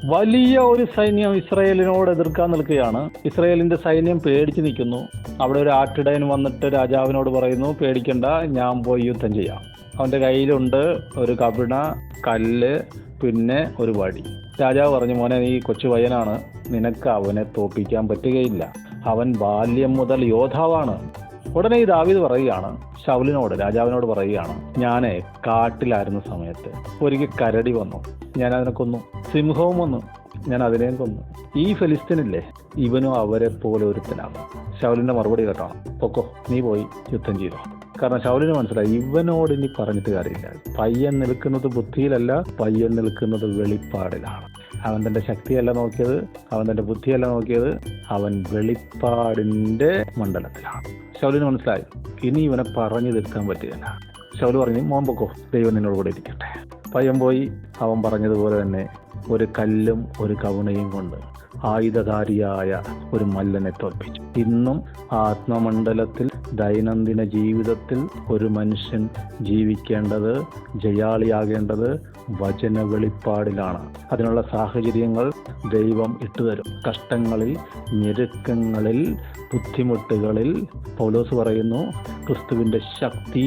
വലിയ ഒരു സൈന്യം ഇസ്രായേലിനോട് എതിർക്കാൻ നിൽക്കുകയാണ്. ഇസ്രായേലിന്റെ സൈന്യം പേടിച്ച് നിൽക്കുന്നു. അവിടെ ഒരു ആട്ടിടയൻ വന്നിട്ട് രാജാവിനോട് പറയുന്നു, പേടിക്കണ്ട, ഞാൻ പോയി യുദ്ധം ചെയ്യാം. അവന്റെ കയ്യിലുണ്ട് ഒരു കവിണ, കല്ല്, പിന്നെ ഒരു വടി. രാജാവ് പറഞ്ഞു, മോനെ, നീ കൊച്ചു പയ്യനാണ്, നിനക്ക് അവനെ തോൽപ്പിക്കാൻ പറ്റുകയില്ല. അവൻ ബാല്യം മുതൽ യോദ്ധാവാണ്. ഉടനെ ഈ ദാവീദ് പറയുകയാണ്, ശൗലിനോട്, രാജാവിനോട് പറയുകയാണ്, ഞാനേ കാട്ടിലായിരുന്ന സമയത്ത് ഒരിക്കൽ കരടി വന്നു, ഞാൻ അതിനെ കൊന്നു. സിംഹവും വന്നു, ഞാൻ അതിനെയും കൊന്നു. ഈ ഫെലിസ്തീനില്ലേ, ഇവനും അവരെ പോലെ ഒരുത്തനാണ്. ശൗലിന്റെ മറുപടി കേട്ടാണ്, പൊക്കോ, നീ പോയി യുദ്ധം ചെയ്തോ. കാരണം ശൗലിന് മനസ്സിലായി, ഇവനോട് ഇനി പറഞ്ഞിട്ട് കാര്യമില്ല. പയ്യൻ നിൽക്കുന്നത് ബുദ്ധിയിലല്ല, പയ്യൻ നിൽക്കുന്നത് വെളിപ്പാടിലാണ്. അവൻ തന്റെ ശക്തിയല്ല നോക്കിയത്, അവൻ തന്റെ ബുദ്ധിയല്ല നോക്കിയത്, അവൻ വെളിപ്പാടിന്റെ മണ്ഡലത്തിലാണ്. ശൗലിന് മനസ്സിലായി, ഇനി ഇവനെ പറഞ്ഞു തീർക്കാൻ പറ്റുകയില്ല. ശൗല് പറഞ്ഞു, മോൻ പൊക്കോ, ദൈവം നിന്നോട് കൂടെ ഇരിക്കട്ടെ. പയ്യൻ പോയി. അവൻ പറഞ്ഞതുപോലെ തന്നെ ഒരു കല്ലും ഒരു കവുണയും കൊണ്ട് ആയുധധാരിയായ ഒരു മല്ലനെ തോൽപ്പിച്ചു. ഇന്നും ആത്മമണ്ഡലത്തിൽ ദൈനംദിന ജീവിതത്തിൽ ഒരു മനുഷ്യൻ ജീവിക്കേണ്ടത്, ജയാളിയാകേണ്ടത് വചന വെളിപ്പാടിലാണ്. അതിനുള്ള സാഹചര്യങ്ങൾ ദൈവം ഇട്ടുതരും. കഷ്ടങ്ങളിൽ, ഞെരുക്കങ്ങളിൽ, ബുദ്ധിമുട്ടുകളിൽ പൗലോസ് പറയുന്നു, ക്രിസ്തുവിൻ്റെ ശക്തി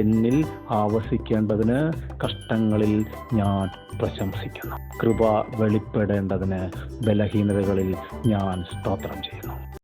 എന്നിൽ ആവസിക്കേണ്ടതിന് കഷ്ടങ്ങളിൽ ഞാൻ പ്രശംസിക്കുന്നു. കൃപ വെളിപ്പെടേണ്ടതിന് ബലഹീനതകളിൽ ഞാൻ സ്തോത്രം ചെയ്യുന്നു.